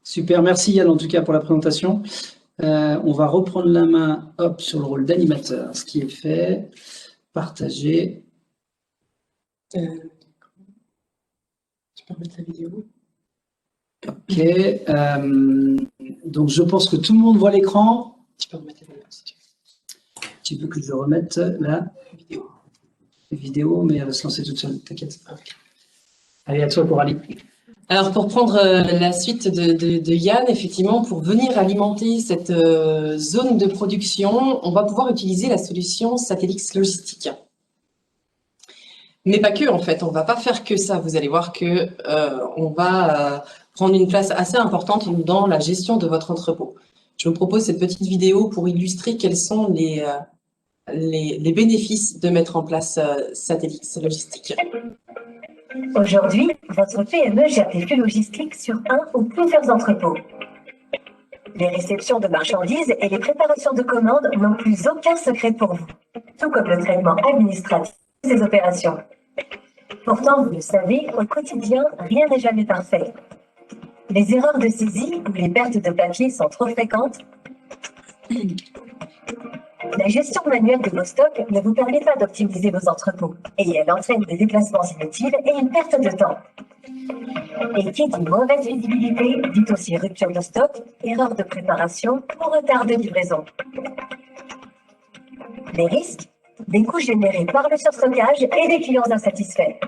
Super, merci Yann en tout cas pour la présentation. On va reprendre la main sur le rôle d'animateur, ce qui est fait. Partager. Tu peux remettre la vidéo. Ok. Donc je pense que tout le monde voit l'écran. Tu peux remettre la vidéo si tu veux. Tu veux que je remette la vidéo, mais elle va se lancer toute seule, t'inquiète. Okay. Allez, à toi Coralie. Alors pour prendre la suite de Yann, effectivement, pour venir alimenter cette zone de production, on va pouvoir utiliser la solution Satellix Logistique. Mais pas que, en fait, on va pas faire que ça. Vous allez voir que on va prendre une place assez importante dans la gestion de votre entrepôt. Je vous propose cette petite vidéo pour illustrer quels sont les bénéfices de mettre en place Satellix Logistique. Aujourd'hui, votre PME gère des flux logistiques sur un ou plusieurs entrepôts. Les réceptions de marchandises et les préparations de commandes n'ont plus aucun secret pour vous, tout comme le traitement administratif de ces opérations. Pourtant, vous le savez, au quotidien, rien n'est jamais parfait. Les erreurs de saisie ou les pertes de papier sont trop fréquentes. La gestion manuelle de vos stocks ne vous permet pas d'optimiser vos entrepôts et elle entraîne des déplacements inutiles et une perte de temps. Et qui dit mauvaise visibilité dit aussi rupture de stock, erreur de préparation ou retard de livraison. Les risques, des coûts générés par le surstockage et des clients insatisfaits.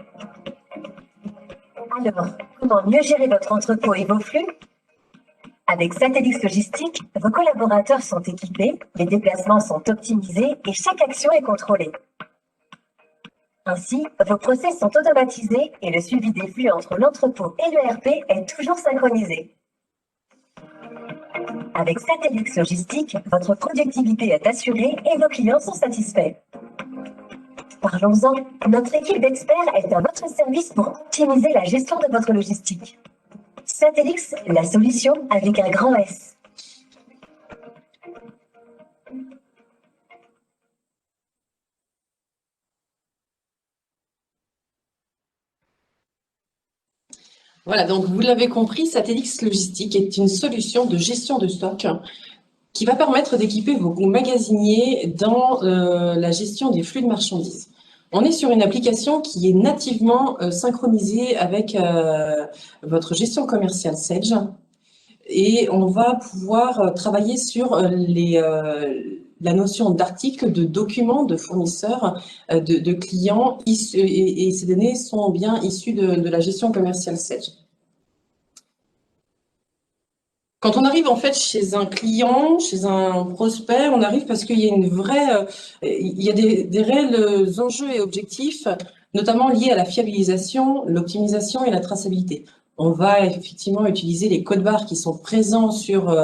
Alors, comment mieux gérer votre entrepôt et vos flux ? Avec Satellix Logistique, vos collaborateurs sont équipés, les déplacements sont optimisés et chaque action est contrôlée. Ainsi, vos process sont automatisés et le suivi des flux entre l'entrepôt et l'ERP est toujours synchronisé. Avec Satellix Logistique, votre productivité est assurée et vos clients sont satisfaits. Parlons-en, notre équipe d'experts est à votre service pour optimiser la gestion de votre logistique. Satellix, la solution avec un grand S. Voilà, donc vous l'avez compris, Satellix Logistique est une solution de gestion de stock qui va permettre d'équiper vos magasiniers dans la gestion des flux de marchandises. On est sur une application qui est nativement synchronisée avec votre gestion commerciale Sage et on va pouvoir travailler sur la notion d'articles, de documents, de fournisseurs, de clients et ces données sont bien issues de la gestion commerciale Sage. Quand on arrive en fait chez un client, chez un prospect, on arrive parce qu'il y a il y a des réels enjeux et objectifs, notamment liés à la fiabilisation, l'optimisation et la traçabilité. On va effectivement utiliser les codes barres qui sont présents sur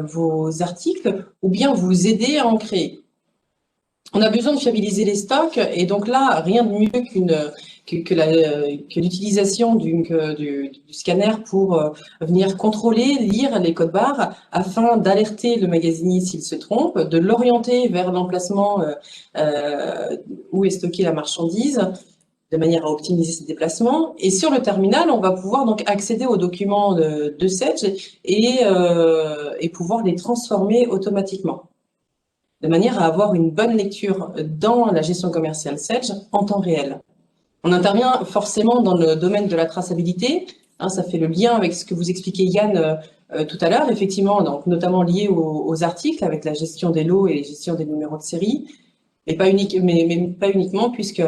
vos articles ou bien vous aider à en créer. On a besoin de fiabiliser les stocks et donc là, rien de mieux que l'utilisation du scanner pour venir contrôler, lire les codes barres afin d'alerter le magasinier s'il se trompe, de l'orienter vers l'emplacement où est stockée la marchandise, de manière à optimiser ses déplacements. Et sur le terminal, on va pouvoir donc accéder aux documents de Sage et pouvoir les transformer automatiquement, de manière à avoir une bonne lecture dans la gestion commerciale Sage en temps réel. On intervient forcément dans le domaine de la traçabilité, ça fait le lien avec ce que vous expliquez Yann tout à l'heure, effectivement, donc notamment lié aux articles avec la gestion des lots et la gestion des numéros de série, mais pas uniquement puisque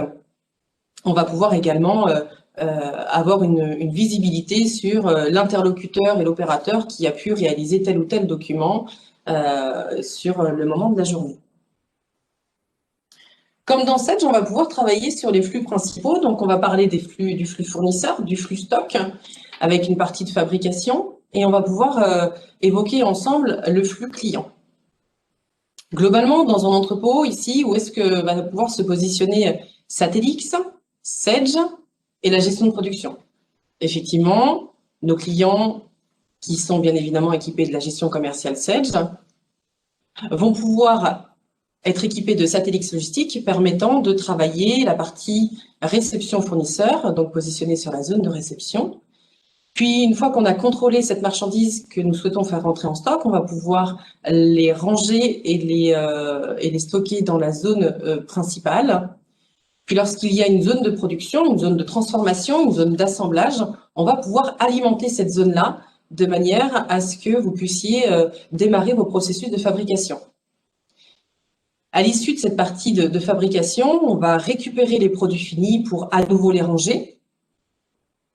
on va pouvoir également avoir une visibilité sur l'interlocuteur et l'opérateur qui a pu réaliser tel ou tel document sur le moment de la journée. Comme dans Sage, on va pouvoir travailler sur les flux principaux. Donc, on va parler du flux fournisseur, du flux stock, avec une partie de fabrication. Et on va pouvoir évoquer ensemble le flux client. Globalement, dans un entrepôt, ici, où est-ce que va pouvoir se positionner Satellix, Sage et la gestion de production? Effectivement, nos clients qui sont bien évidemment équipés de la gestion commerciale Sage vont pouvoir être équipés de Satellix Logistique permettant de travailler la partie réception fournisseur, donc positionnée sur la zone de réception, Puis, une fois qu'on a contrôlé cette marchandise que nous souhaitons faire rentrer en stock, on va pouvoir les ranger et les stocker dans la zone principale. Puis, lorsqu'il y a une zone de production, une zone de transformation, une zone d'assemblage, on va pouvoir alimenter cette zone-là de manière à ce que vous puissiez démarrer vos processus de fabrication. À l'issue de cette partie de fabrication, on va récupérer les produits finis pour à nouveau les ranger,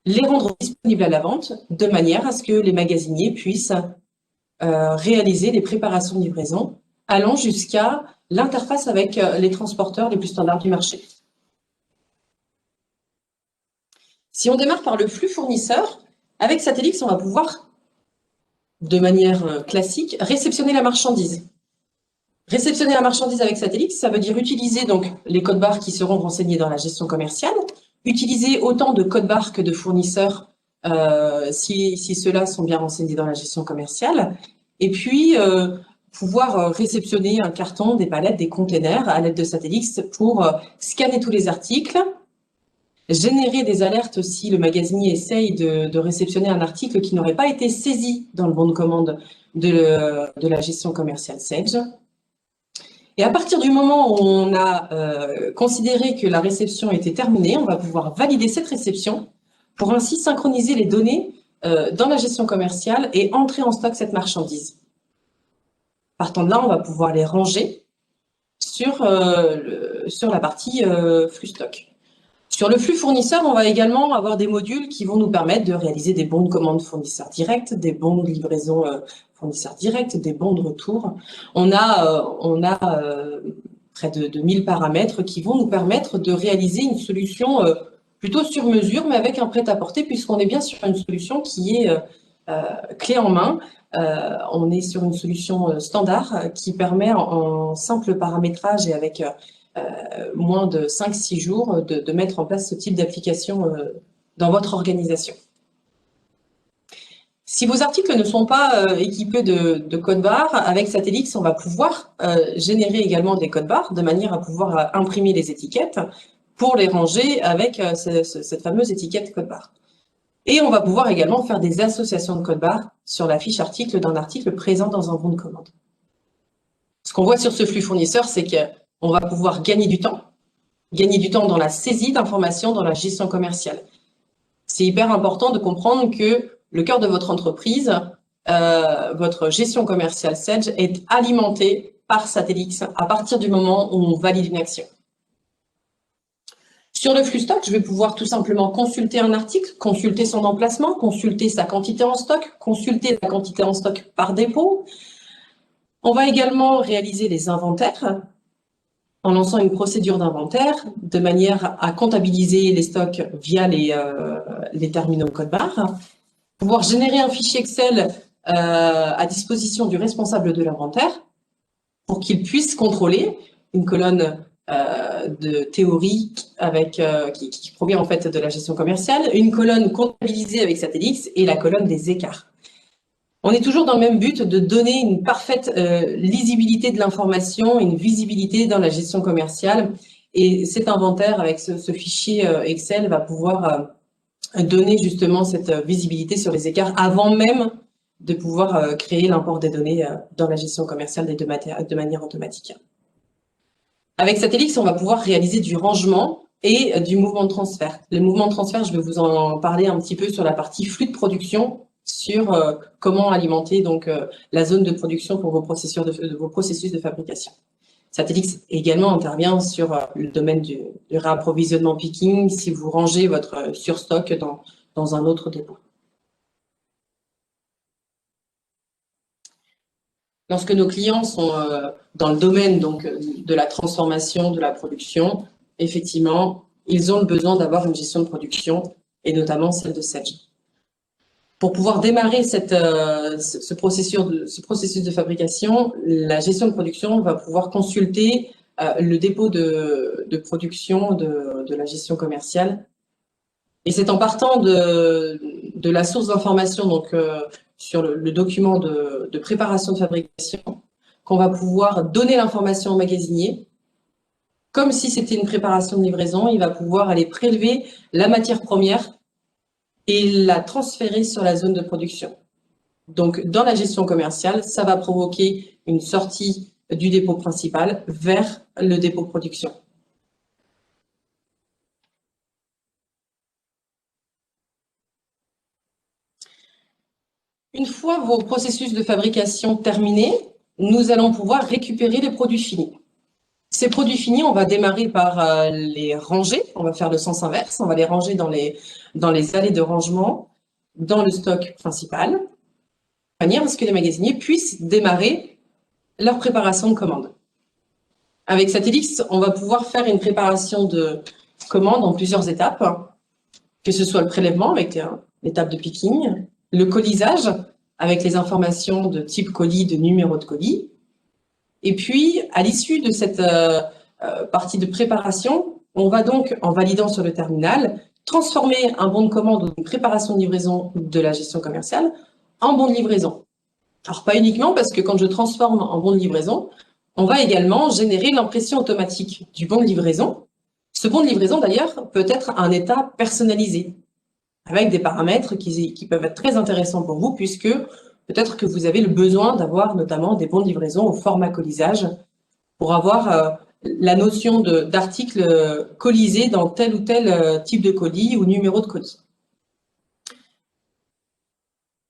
les rendre disponibles à la vente, de manière à ce que les magasiniers puissent réaliser les préparations de livraison, allant jusqu'à l'interface avec les transporteurs les plus standards du marché. Si on démarre par le flux fournisseur, avec Satellix, on va pouvoir, de manière classique, réceptionner la marchandise. Réceptionner la marchandise avec Satellix, ça veut dire utiliser donc les codes barres qui seront renseignés dans la gestion commerciale, utiliser autant de codes barres que de fournisseurs si ceux-là sont bien renseignés dans la gestion commerciale, et puis pouvoir réceptionner un carton, des palettes, des containers à l'aide de Satellix pour scanner tous les articles, générer des alertes si le magasinier essaye de réceptionner un article qui n'aurait pas été saisi dans le bon de commande de la gestion commerciale Sage. Et à partir du moment où on a considéré que la réception était terminée, on va pouvoir valider cette réception pour ainsi synchroniser les données dans la gestion commerciale et entrer en stock cette marchandise. Partant de là, on va pouvoir les ranger sur la partie flux stock. Sur le flux fournisseur, on va également avoir des modules qui vont nous permettre de réaliser des bons de commande fournisseurs directs, des bons de livraison fournisseurs directs, des bons de retour. On a près de 1000 paramètres qui vont nous permettre de réaliser une solution plutôt sur mesure, mais avec un prêt-à-porter, puisqu'on est bien sur une solution qui est clé en main. On est sur une solution standard qui permet en simple paramétrage et avec moins de 5-6 jours de mettre en place ce type d'application dans votre organisation. Si vos articles ne sont pas équipés de codes barres, avec Satellix, on va pouvoir générer également des codes barres de manière à pouvoir imprimer les étiquettes pour les ranger avec cette fameuse étiquette code barre. Et on va pouvoir également faire des associations de codes barres sur la fiche article d'un article présent dans un bon de commande. Ce qu'on voit sur ce flux fournisseur, c'est qu'on va pouvoir gagner du temps dans la saisie d'informations dans la gestion commerciale. C'est hyper important de comprendre que le cœur de votre entreprise, votre gestion commerciale Sage, est alimentée par Satellix à partir du moment où on valide une action. Sur le flux stock, je vais pouvoir tout simplement consulter un article, consulter son emplacement, consulter sa quantité en stock, consulter la quantité en stock par dépôt. On va également réaliser les inventaires en lançant une procédure d'inventaire de manière à comptabiliser les stocks via les terminaux code barre, pouvoir générer un fichier Excel à disposition du responsable de l'inventaire pour qu'il puisse contrôler une colonne de théorie qui provient en fait de la gestion commerciale, une colonne comptabilisée avec Satellix et la colonne des écarts. On est toujours dans le même but de donner une parfaite lisibilité de l'information, une visibilité dans la gestion commerciale. Et cet inventaire avec ce fichier Excel va pouvoir donner justement cette visibilité sur les écarts avant même de pouvoir créer l'import des données dans la gestion commerciale de manière automatique. Avec Satellix, on va pouvoir réaliser du rangement et du mouvement de transfert. Le mouvement de transfert, je vais vous en parler un petit peu sur la partie flux de production, sur comment alimenter donc la zone de production pour vos processus de fabrication. Satellix également intervient sur le domaine du réapprovisionnement picking si vous rangez votre surstock dans un autre dépôt. Lorsque nos clients sont dans le domaine donc, de la transformation, de la production, effectivement, ils ont le besoin d'avoir une gestion de production et notamment celle de Sage. Pour pouvoir démarrer ce processus de fabrication, la gestion de production va pouvoir consulter le dépôt de production de la gestion commerciale. Et c'est en partant de la source d'information, donc sur le document de préparation de fabrication, qu'on va pouvoir donner l'information au magasinier. Comme si c'était une préparation de livraison, il va pouvoir aller prélever la matière première et la transférer sur la zone de production. Donc, dans la gestion commerciale, ça va provoquer une sortie du dépôt principal vers le dépôt production. Une fois vos processus de fabrication terminés, nous allons pouvoir récupérer les produits finis. Ces produits finis, on va démarrer par les ranger. On va faire le sens inverse. On va les ranger dans les allées de rangement, dans le stock principal, de manière à ce que les magasiniers puissent démarrer leur préparation de commande. Avec Satellix, on va pouvoir faire une préparation de commande en plusieurs étapes, que ce soit le prélèvement avec l'étape de picking, le colisage avec les informations de type colis, de numéro de colis. Et puis, à l'issue de cette partie de préparation, on va donc, en validant sur le terminal, transformer un bon de commande ou une préparation de livraison de la gestion commerciale en bon de livraison. Alors, pas uniquement parce que quand je transforme en bon de livraison, on va également générer l'impression automatique du bon de livraison. Ce bon de livraison, d'ailleurs, peut être un état personnalisé, avec des paramètres qui peuvent être très intéressants pour vous, puisque peut-être que vous avez le besoin d'avoir notamment des bons de livraison au format colisage pour avoir la notion d'article colisé dans tel ou tel type de colis ou numéro de colis.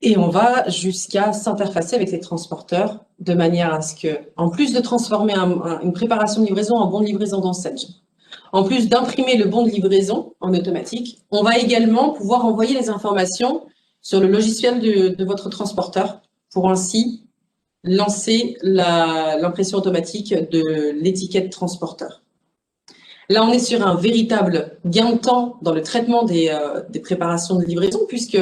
Et on va jusqu'à s'interfacer avec les transporteurs de manière à ce que, en plus de transformer une préparation de livraison en bon de livraison dans Sage, en plus d'imprimer le bon de livraison en automatique, on va également pouvoir envoyer les informations sur le logiciel de votre transporteur pour ainsi lancer l'impression automatique de l'étiquette transporteur. Là, on est sur un véritable gain de temps dans le traitement des préparations de livraison, puisque,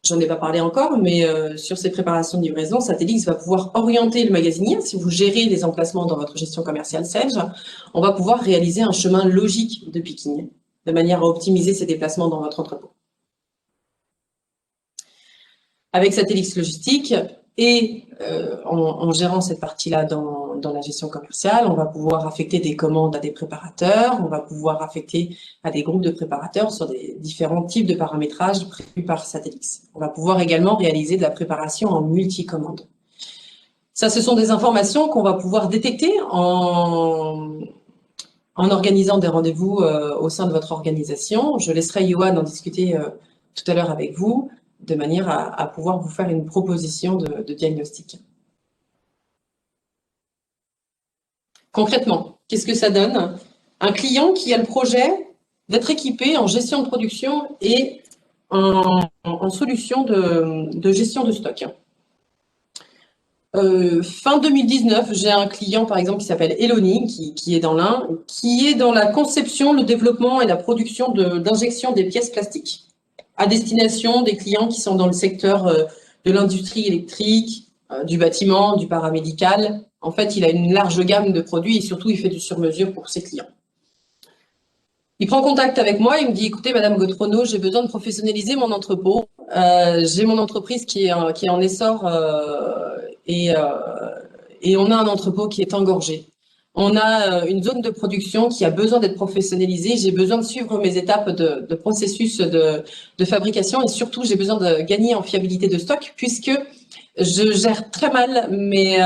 j'en ai pas parlé encore, mais sur ces préparations de livraison, Satellix va pouvoir orienter le magasinier. Si vous gérez les emplacements dans votre gestion commerciale Sage, on va pouvoir réaliser un chemin logique de picking, de manière à optimiser ses déplacements dans votre entrepôt. Avec Satellix Logistique et en gérant cette partie-là dans la gestion commerciale, on va pouvoir affecter des commandes à des préparateurs, on va pouvoir affecter à des groupes de préparateurs sur des différents types de paramétrages prévus par Satellix. On va pouvoir également réaliser de la préparation en multi-commande. Ça, ce sont des informations qu'on va pouvoir détecter en organisant des rendez-vous au sein de votre organisation. Je laisserai Johan en discuter tout à l'heure avec vous, de manière à pouvoir vous faire une proposition de diagnostic. Concrètement, qu'est-ce que ça donne? Un client qui a le projet d'être équipé en gestion de production et en solution de gestion de stock. Fin 2019, j'ai un client, par exemple, qui s'appelle Eloni, qui est dans l'Ain, qui est dans la conception, le développement et la production d'injection des pièces plastiques à destination des clients qui sont dans le secteur de l'industrie électrique, du bâtiment, du paramédical. En fait, il a une large gamme de produits et surtout, il fait du sur-mesure pour ses clients. Il prend contact avec moi, il me dit, écoutez, Madame Gautrono, j'ai besoin de professionnaliser mon entrepôt. J'ai mon entreprise qui est en essor et on a un entrepôt qui est engorgé. On a une zone de production qui a besoin d'être professionnalisée. J'ai besoin de suivre mes étapes de processus de fabrication et surtout, j'ai besoin de gagner en fiabilité de stock puisque je gère très mal mes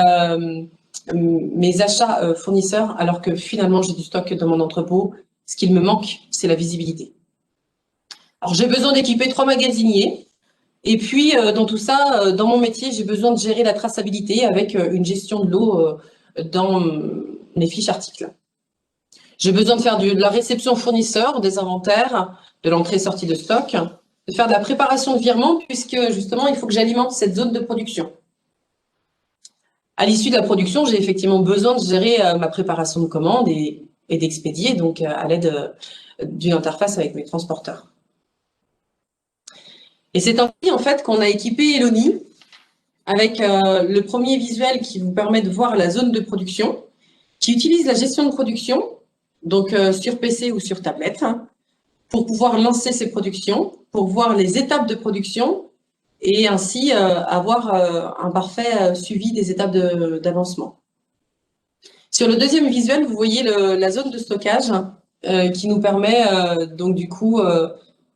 achats fournisseurs alors que finalement, j'ai du stock dans mon entrepôt. Ce qu'il me manque, c'est la visibilité. Alors, j'ai besoin d'équiper 3 magasiniers. Et puis, dans tout ça, dans mon métier, j'ai besoin de gérer la traçabilité avec une gestion de l'eau dans mes fiches articles. J'ai besoin de faire de la réception fournisseur, des inventaires, de l'entrée-sortie de stock, de faire de la préparation de virement, puisque justement, il faut que j'alimente cette zone de production. À l'issue de la production, j'ai effectivement besoin de gérer ma préparation de commande et d'expédier, donc à l'aide d'une interface avec mes transporteurs. Et c'est ainsi en fait qu'on a équipé Eloni avec le premier visuel qui vous permet de voir la zone de production, qui utilise la gestion de production, donc sur PC ou sur tablette, hein, pour pouvoir lancer ses productions, pour voir les étapes de production et ainsi avoir un parfait suivi des étapes d'avancement. Sur le deuxième visuel, vous voyez la zone de stockage qui nous permet donc du coup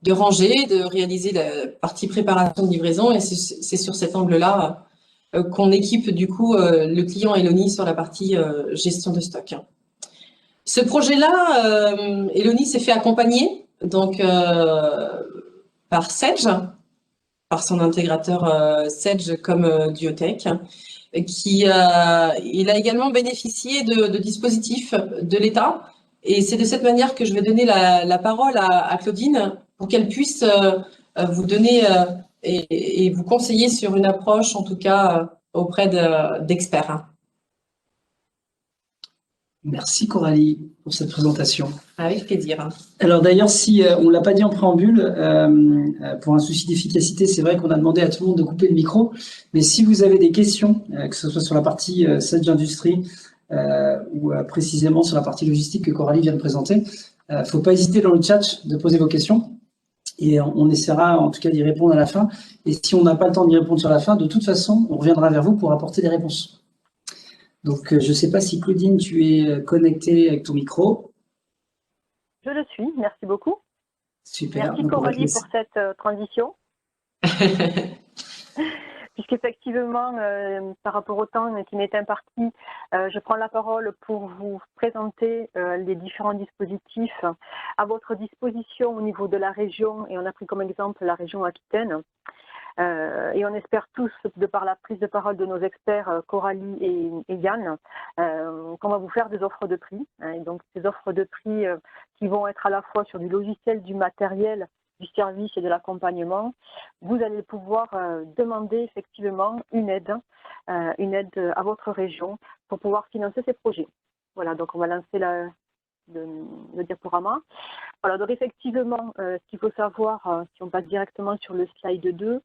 de ranger, de réaliser la partie préparation de livraison. Et c'est sur cet angle-là qu'on équipe du coup le client Elonis sur la partie gestion de stock. Ce projet-là, Elonis s'est fait accompagner donc par Sedge, par son intégrateur Sedge comme Duotech, il a également bénéficié de dispositifs de l'État. Et c'est de cette manière que je vais donner la parole à Claudine pour qu'elle puisse vous donner et vous conseiller sur une approche, en tout cas, auprès d'experts. Merci Coralie pour cette présentation. Avec plaisir. Alors d'ailleurs, si on ne l'a pas dit en préambule, pour un souci d'efficacité, c'est vrai qu'on a demandé à tout le monde de couper le micro, mais si vous avez des questions, que ce soit sur la partie Sedge Industrie ou précisément sur la partie logistique que Coralie vient de présenter, faut pas hésiter dans le chat de poser vos questions et on essaiera en tout cas d'y répondre à la fin. Et si on n'a pas le temps d'y répondre sur la fin, de toute façon, on reviendra vers vous pour apporter des réponses. Donc, je ne sais pas si Claudine, tu es connectée avec ton micro. Je le suis, merci beaucoup. Super. Merci Coralie pour cette transition. Puisqu'effectivement, par rapport au temps qui m'est imparti, je prends la parole pour vous présenter les différents dispositifs à votre disposition au niveau de la région, et on a pris comme exemple la région Aquitaine. Et on espère tous, de par la prise de parole de nos experts, Coralie et Yann, qu'on va vous faire des offres de prix. Et donc, ces offres de prix qui vont être à la fois sur du logiciel, du matériel, du service et de l'accompagnement. Vous allez pouvoir demander effectivement une aide à votre région pour pouvoir financer ces projets. Voilà, donc on va lancer le diaporama. Alors, donc effectivement, ce qu'il faut savoir, si on passe directement sur le slide 2,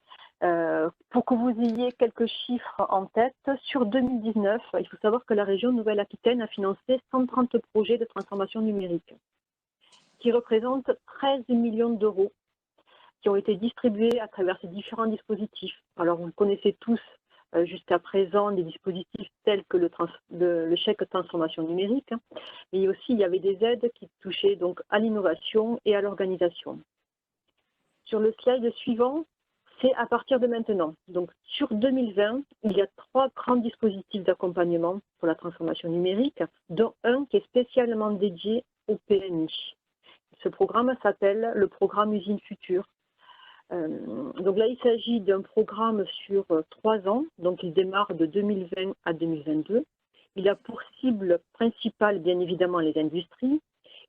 pour que vous ayez quelques chiffres en tête, sur 2019, il faut savoir que la région Nouvelle-Aquitaine a financé 130 projets de transformation numérique, qui représentent 13 millions d'euros, qui ont été distribués à travers ces différents dispositifs. Alors, vous connaissez tous jusqu'à présent des dispositifs tels que le chèque transformation numérique, mais aussi il y avait des aides qui touchaient donc à l'innovation et à l'organisation. Sur le slide suivant, c'est à partir de maintenant. Donc sur 2020, il y a 3 grands dispositifs d'accompagnement pour la transformation numérique, dont un qui est spécialement dédié au PMI. Ce programme s'appelle le programme Usine Future. Donc là, il s'agit d'un programme sur 3 ans, donc il démarre de 2020 à 2022. Il a pour cible principale, bien évidemment, les industries,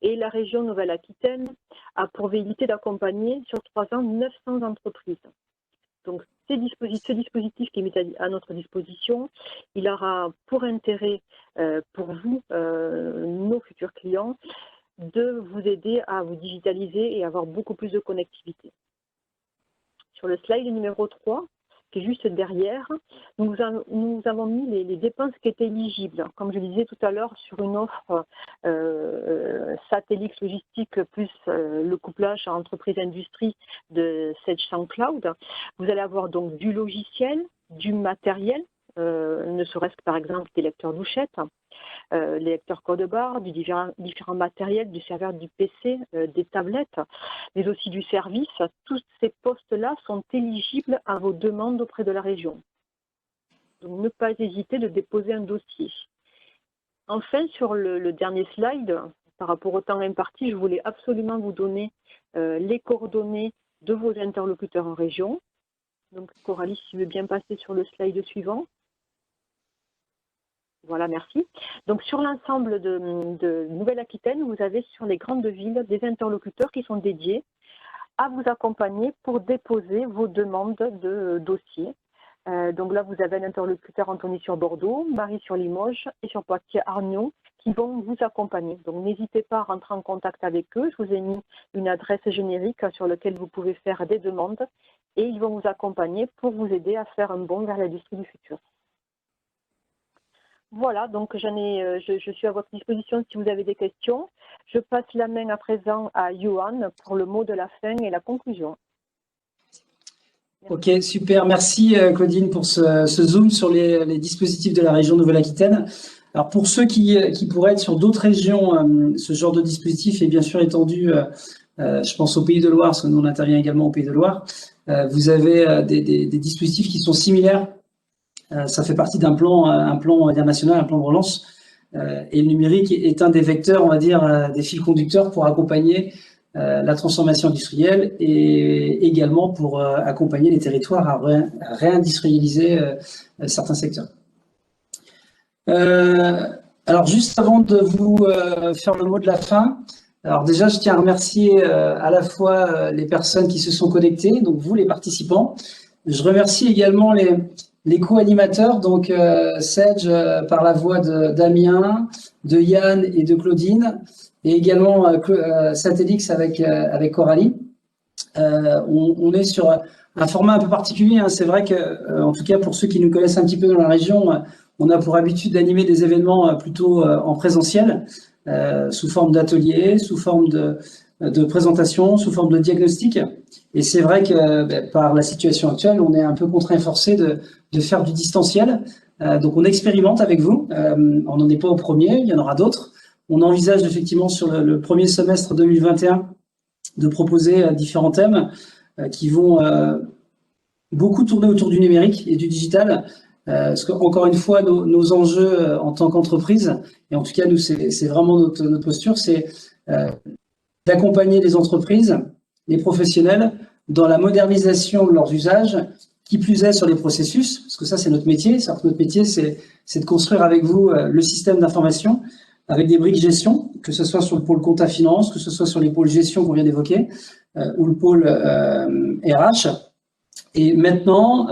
et la région Nouvelle-Aquitaine a pour velléité d'accompagner sur 3 ans 900 entreprises. Donc ce dispositif qui est mis à notre disposition, il aura pour intérêt pour vous, nos futurs clients, de vous aider à vous digitaliser et avoir beaucoup plus de connectivité. Sur le slide numéro 3, qui est juste derrière, nous avons mis les dépenses qui étaient éligibles. Comme je le disais tout à l'heure, sur une offre Satellix Logistique plus le couplage entreprise-industrie de Sedge Cloud, vous allez avoir donc du logiciel, du matériel, ne serait-ce que par exemple des lecteurs douchettes, les lecteurs code-barres, du différents matériels, du serveur du PC, des tablettes, mais aussi du service. Tous ces postes-là sont éligibles à vos demandes auprès de la région. Donc ne pas hésiter de déposer un dossier. Enfin, sur le dernier slide, par rapport au temps imparti, je voulais absolument vous donner les coordonnées de vos interlocuteurs en région. Donc Coralie, si tu veux bien passer sur le slide suivant. Voilà, merci. Donc, sur l'ensemble de Nouvelle-Aquitaine, vous avez sur les grandes villes des interlocuteurs qui sont dédiés à vous accompagner pour déposer vos demandes de dossiers. Donc là, vous avez un interlocuteur Antony sur Bordeaux, Marie sur Limoges et sur Poitiers-Arnoux qui vont vous accompagner. Donc, n'hésitez pas à rentrer en contact avec eux. Je vous ai mis une adresse générique sur laquelle vous pouvez faire des demandes et ils vont vous accompagner pour vous aider à faire un bond vers l'industrie du futur. Voilà, donc je suis à votre disposition si vous avez des questions. Je passe la main à présent à Johan pour le mot de la fin et la conclusion. Ok, super. Merci Claudine pour ce zoom sur les dispositifs de la région Nouvelle-Aquitaine. Alors pour ceux qui pourraient être sur d'autres régions, ce genre de dispositif est bien sûr étendu je pense au Pays de Loire, parce que nous on intervient également au Pays de Loire, vous avez des dispositifs qui sont similaires. Ça fait partie d'un plan, on va dire, national, un plan de relance. Et le numérique est un des vecteurs, on va dire, des fils conducteurs pour accompagner la transformation industrielle et également pour accompagner les territoires à réindustrialiser certains secteurs. Alors, juste avant de vous faire le mot de la fin, alors déjà, je tiens à remercier à la fois les personnes qui se sont connectées, donc vous, les participants. Je remercie également les co-animateurs, donc Sedge par la voix de Damien, de Yann et de Claudine, et également Satellix avec Coralie. On est sur un format un peu particulier, hein. C'est vrai que, en tout cas pour ceux qui nous connaissent un petit peu dans la région, on a pour habitude d'animer des événements plutôt en présentiel, sous forme d'ateliers, sous forme de présentation, sous forme de diagnostic. Et c'est vrai que par la situation actuelle, on est un peu contraint et forcé de faire du distanciel. Donc on expérimente avec vous. On n'en est pas au premier, il y en aura d'autres. On envisage effectivement sur le premier semestre 2021 de proposer différents thèmes qui vont beaucoup tourner autour du numérique et du digital. Parce qu'encore une fois, nos enjeux en tant qu'entreprise, et en tout cas nous c'est vraiment notre posture, c'est d'accompagner les entreprises, les professionnels dans la modernisation de leurs usages, qui plus est sur les processus, parce que ça c'est notre métier. C'est-à-dire que notre métier c'est de construire avec vous le système d'information avec des briques gestion, que ce soit sur le pôle compta finance, que ce soit sur les pôles gestion qu'on vient d'évoquer, ou le pôle RH. Et maintenant,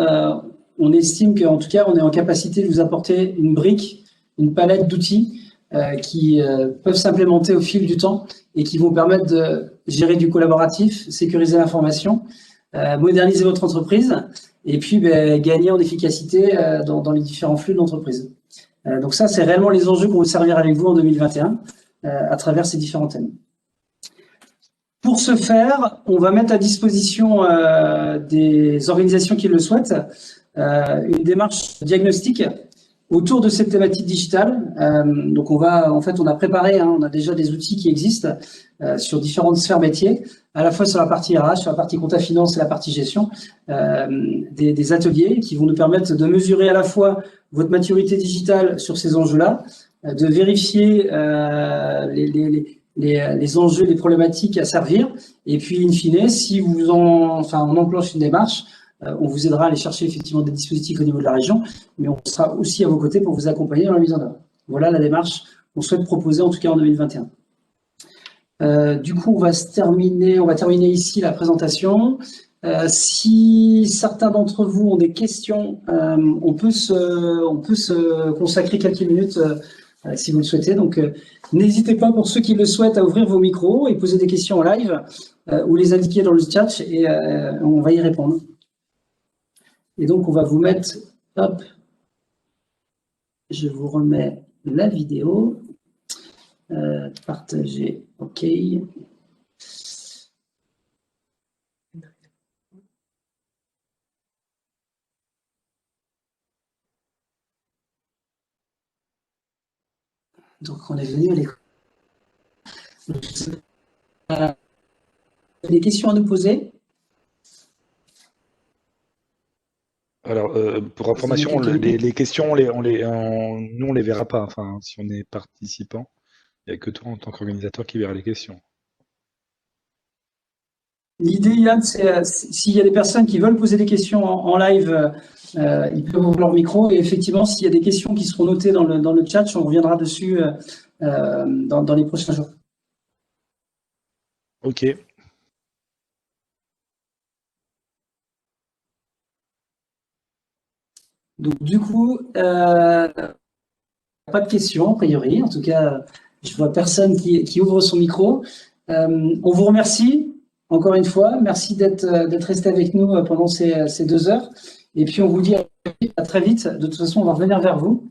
on estime qu'en tout cas, on est en capacité de vous apporter une brique, une palette d'outils qui peuvent s'implémenter au fil du temps et qui vont permettre de gérer du collaboratif, sécuriser l'information, moderniser votre entreprise et puis gagner en efficacité dans les différents flux de l'entreprise. Donc ça, c'est réellement les enjeux qu'on veut servir avec vous en 2021 à travers ces différents thèmes. Pour ce faire, on va mettre à disposition des organisations qui le souhaitent une démarche diagnostique autour de cette thématique digitale. Donc on a préparé, on a déjà des outils qui existent sur différentes sphères métiers, à la fois sur la partie RH, sur la partie compta finance et la partie gestion, des ateliers qui vont nous permettre de mesurer à la fois votre maturité digitale sur ces enjeux-là, de vérifier les enjeux, les problématiques à servir, et puis in fine, si on enclenche une démarche, on vous aidera à aller chercher effectivement des dispositifs au niveau de la région, mais on sera aussi à vos côtés pour vous accompagner dans la mise en œuvre. Voilà la démarche qu'on souhaite proposer en tout cas en 2021. Du coup, on va terminer ici la présentation. Si certains d'entre vous ont des questions, on peut se consacrer quelques minutes si vous le souhaitez. Donc, n'hésitez pas pour ceux qui le souhaitent à ouvrir vos micros et poser des questions en live ou les indiquer dans le chat et on va y répondre. Et donc, on va vous mettre, hop, je vous remets la vidéo, partager, OK. Donc, on est venu à l'écran. Des questions à nous poser? Alors, pour information, les questions, nous, on les verra pas. Enfin, si on est participant, il n'y a que toi, en tant qu'organisateur, qui verra les questions. L'idée, Yann, c'est s'il y a des personnes qui veulent poser des questions en live, ils peuvent ouvrir leur micro. Et effectivement, s'il y a des questions qui seront notées dans le chat, on reviendra dessus dans les prochains jours. OK. Donc, du coup, pas de questions, a priori. En tout cas, je vois personne qui ouvre son micro. On vous remercie. Encore une fois, merci d'être resté avec nous pendant ces 2 heures. Et puis, on vous dit à très vite. De toute façon, on va revenir vers vous,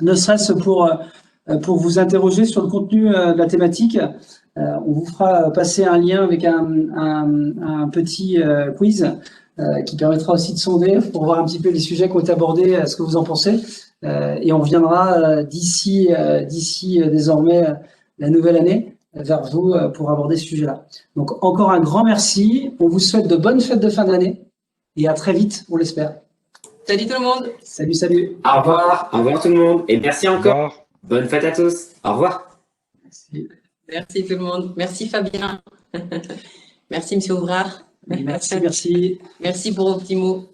ne serait-ce pour vous interroger sur le contenu de la thématique. On vous fera passer un lien avec un petit quiz qui permettra aussi de sonder pour voir un petit peu les sujets qui ont été abordés, ce que vous en pensez. Et on reviendra d'ici désormais la nouvelle année vers vous pour aborder ce sujet-là. Donc, encore un grand merci. On vous souhaite de bonnes fêtes de fin d'année et à très vite, on l'espère. Salut tout le monde. Salut, salut. Au revoir tout le monde. Et merci Au encore. revoir. Bonne fête à tous. Au revoir. Merci, Merci tout le monde. Merci Fabien. Merci Monsieur Ouvrard. merci. Merci pour vos petits mots.